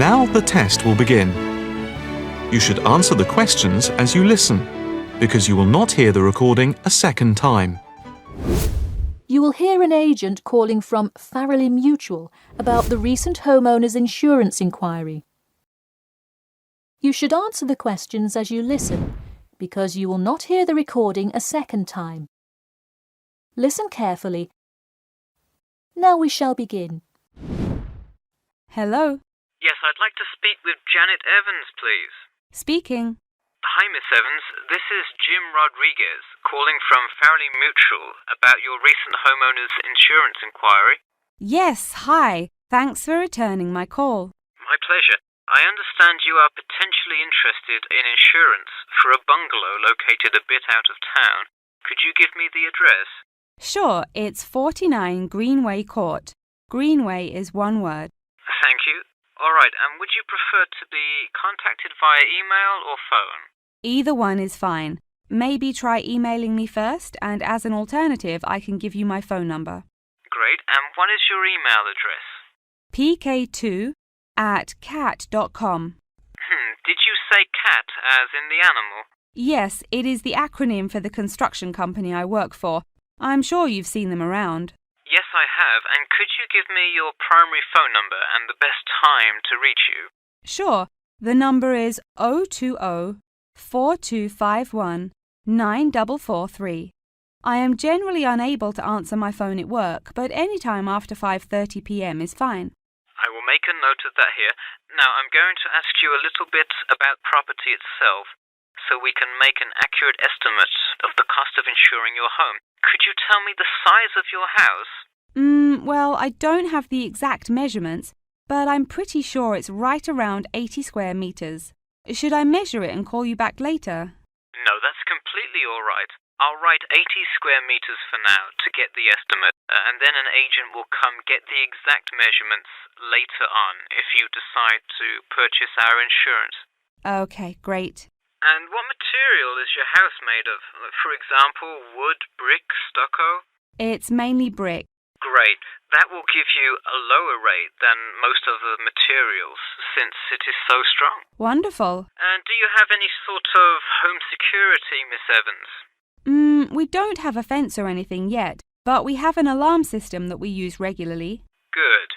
Now the test will begin. You should answer the questions as you listen, because you will not hear the recording a second time. You will hear an agent calling from Farrelly Mutual about the recent homeowner's insurance inquiry. You should answer the questions as you listen, because you will not hear the recording a second time. Listen carefully. Now we shall begin. Hello. Yes, I'd like to speak with Janet Evans, please. Speaking. Hi, Miss Evans. This is Jim Rodriguez, calling from Farrelly Mutual about your recent homeowner's insurance inquiry. Yes, hi. Thanks for returning my call. My pleasure. I understand you are potentially interested in insurance for a bungalow located a bit out of town. Could you give me the address? Sure, it's 49 Greenway Court. Greenway is one word. Thank you. All right, and would you prefer to be contacted via email or phone? Either one is fine. Maybe try emailing me first, and as an alternative, I can give you my phone number. Great, and what is your email address? pk2@cat.com. Did you say cat as in the animal? Yes, it is the acronym for the construction company I work for. I'm sure you've seen them around. Yes, I have, and could you give me your primary phone number and the best time to reach you? Sure. The number is 020-4251-9443. I am generally unable to answer my phone at work, but any time after 5:30 p.m. is fine. I will make a note of that here. Now, I'm going to ask you a little bit about property itself, so we can make an accurate estimate of the cost of insuring your home. Could you tell me the size of your house? Well, I don't have the exact measurements, but I'm pretty sure it's right around 80 square meters. Should I measure it and call you back later? No, that's completely all right. I'll write 80 square meters for now to get the estimate, and then an agent will come get the exact measurements later on if you decide to purchase our insurance. Okay, great. And what material is your house made of? For example, wood, brick, stucco? It's mainly brick. Great. That will give you a lower rate than most of the materials, since it is so strong. Wonderful. And do you have any sort of home security, Miss Evans? We don't have a fence or anything yet, but we have an alarm system that we use regularly. Good.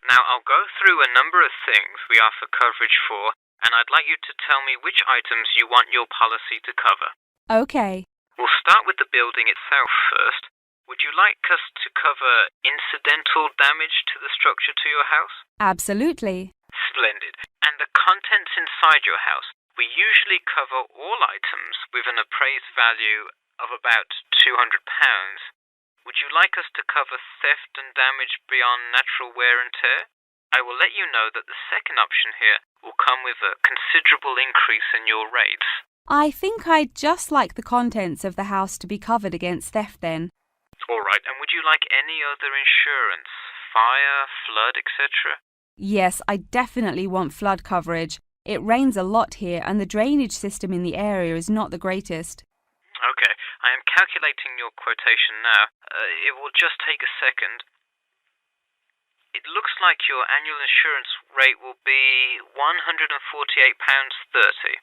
Now, I'll go through a number of things we offer coverage for, and I'd like you to tell me which items you want your policy to cover. Okay. We'll start with the building itself first. Would you like us to cover incidental damage to the structure to your house? Absolutely. Splendid. And the contents inside your house? We usually cover all items with an appraised value of about £200. Would you like us to cover theft and damage beyond natural wear and tear? I will let you know that the second option here will come with a considerable increase in your rates. I think I'd just like the contents of the house to be covered against theft then. All right, and would you like any other insurance? Fire, flood, etc.? Yes, I definitely want flood coverage. It rains a lot here and the drainage system in the area is not the greatest. Okay, I am calculating your quotation now. It will just take a second. It looks like your annual insurance rate will be £148.30.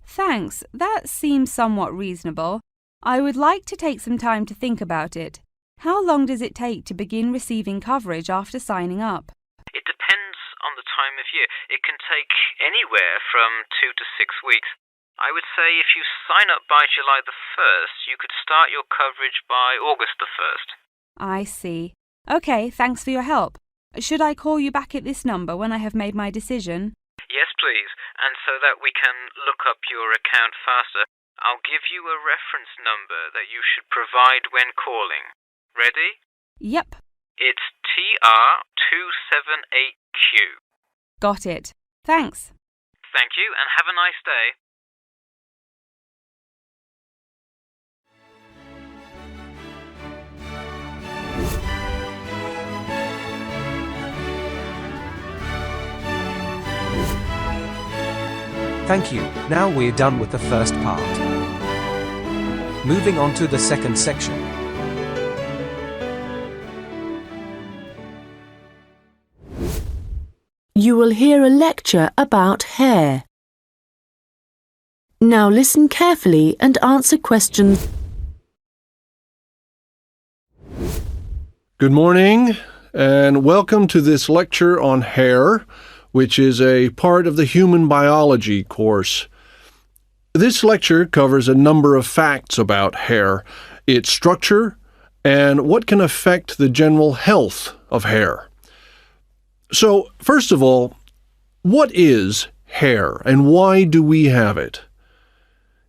Thanks, that seems somewhat reasonable. I would like to take some time to think about it. How long does it take to begin receiving coverage after signing up? It depends on the time of year. It can take anywhere from 2 to 6 weeks. I would say if you sign up by July the 1st, you could start your coverage by August the 1st. I see. Okay, thanks for your help. Should I call you back at this number when I have made my decision? Yes, please. And so that we can look up your account faster, I'll give you a reference number that you should provide when calling. Ready? Yep. It's TR278Q. Got it. Thanks. Thank you, and have a nice day. Thank you. Now we're done with the first part. Moving on to the second section. You will hear a lecture about hair. Now listen carefully and answer questions. Good morning, and welcome to this lecture on hair, which is a part of the human biology course. This lecture covers a number of facts about hair, its structure, and what can affect the general health of hair. So, first of all, what is hair and why do we have it?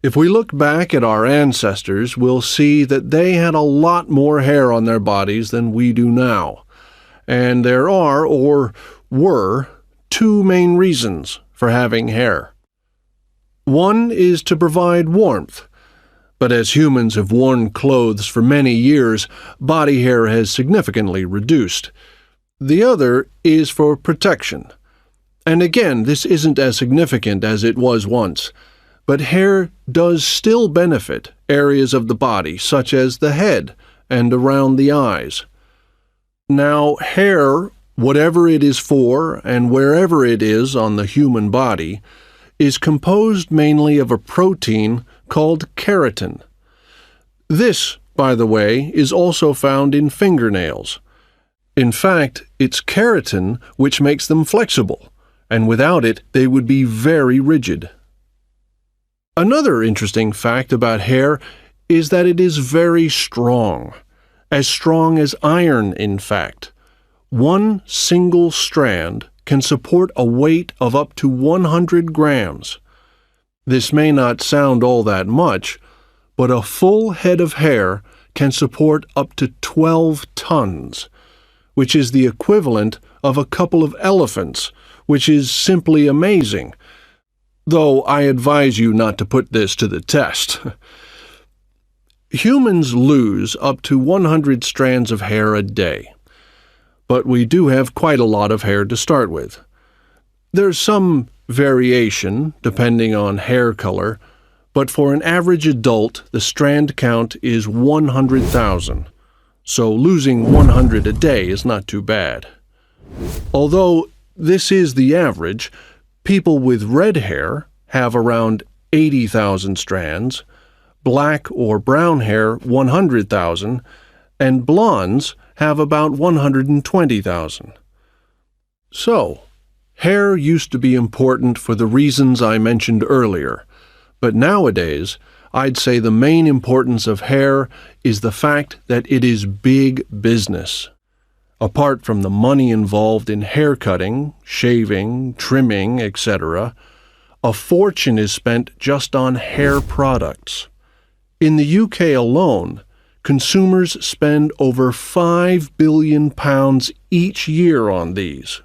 If we look back at our ancestors, we'll see that they had a lot more hair on their bodies than we do now. And there are, or were, two main reasons for having hair. One is to provide warmth, but as humans have worn clothes for many years, body hair has significantly reduced. The other is for protection. And again, this isn't as significant as it was once. But hair does still benefit areas of the body, such as the head and around the eyes. Now, hair, whatever it is for and wherever it is on the human body, is composed mainly of a protein called keratin. This, by the way, is also found in fingernails. In fact, it's keratin which makes them flexible, and without it, they would be very rigid. Another interesting fact about hair is that it is very strong as iron, in fact. One single strand can support a weight of up to 100 grams. This may not sound all that much, but a full head of hair can support up to 12 tons, which is the equivalent of a couple of elephants, which is simply amazing. Though I advise you not to put this to the test. Humans lose up to 100 strands of hair a day, but we do have quite a lot of hair to start with. There's some variation depending on hair color, but for an average adult, the strand count is 100,000, so losing 100 a day is not too bad. Although this is the average, people with red hair have around 80,000 strands, black or brown hair 100,000, and blondes have about 120,000. So, hair used to be important for the reasons I mentioned earlier, but nowadays I'd say the main importance of hair is the fact that it is big business. Apart from the money involved in hair cutting, shaving, trimming, etc., a fortune is spent just on hair products. In the UK alone, consumers spend over £5 billion each year on these.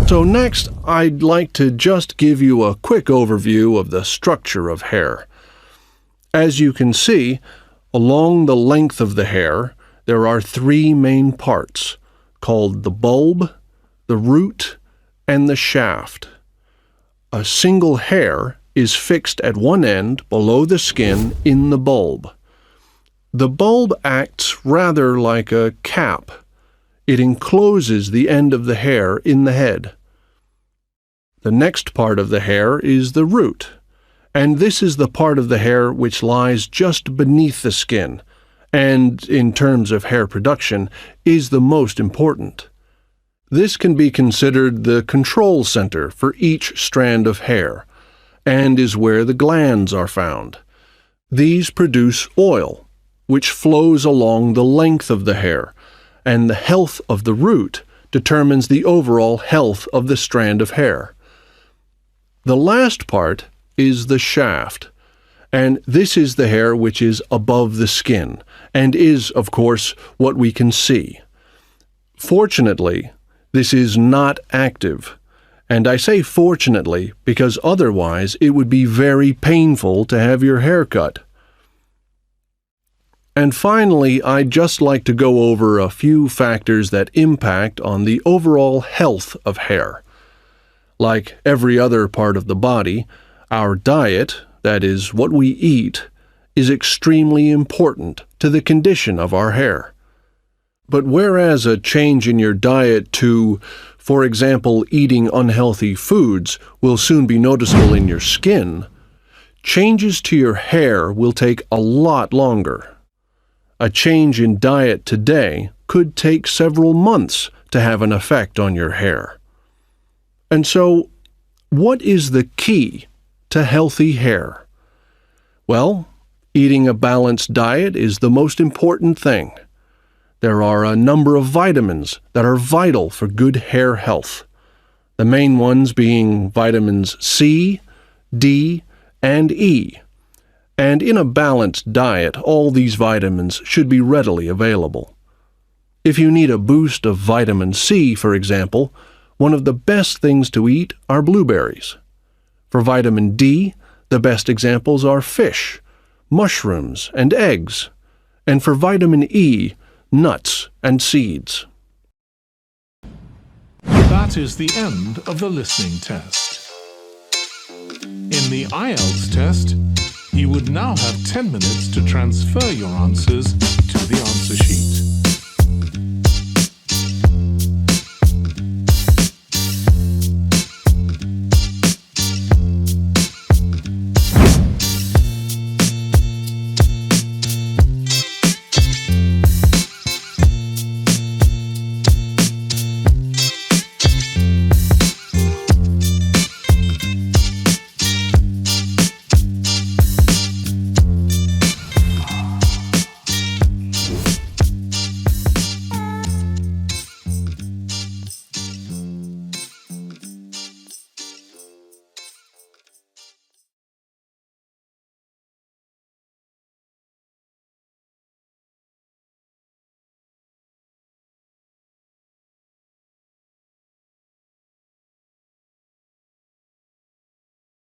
So next, I'd like to just give you a quick overview of the structure of hair. As you can see, along the length of the hair, there are three main parts, called the bulb, the root, and the shaft. A single hair is fixed at one end below the skin in the bulb. The bulb acts rather like a cap. It encloses the end of the hair in the head. The next part of the hair is the root, and this is the part of the hair which lies just beneath the skin, and, in terms of hair production, is the most important. This can be considered the control center for each strand of hair, and is where the glands are found. These produce oil, which flows along the length of the hair, and the health of the root determines the overall health of the strand of hair. The last part is the shaft, and this is the hair which is above the skin, and is, of course, what we can see. Fortunately, this is not active, and I say fortunately because otherwise it would be very painful to have your hair cut. And finally, I'd just like to go over a few factors that impact on the overall health of hair. Like every other part of the body, our diet, that is, what we eat, is extremely important to the condition of our hair. But whereas a change in your diet to, for example, eating unhealthy foods will soon be noticeable in your skin, changes to your hair will take a lot longer. A change in diet today could take several months to have an effect on your hair. And so, what is the key to healthy hair? Well, eating a balanced diet is the most important thing. There are a number of vitamins that are vital for good hair health. The main ones being vitamins C, D, and E. And in a balanced diet, all these vitamins should be readily available. If you need a boost of vitamin C, for example, one of the best things to eat are blueberries. For vitamin D, the best examples are fish, mushrooms, and eggs. And for vitamin E, nuts and seeds. That is the end of the listening test. In the IELTS test, you would now have 10 minutes to transfer your answers to the answer sheet.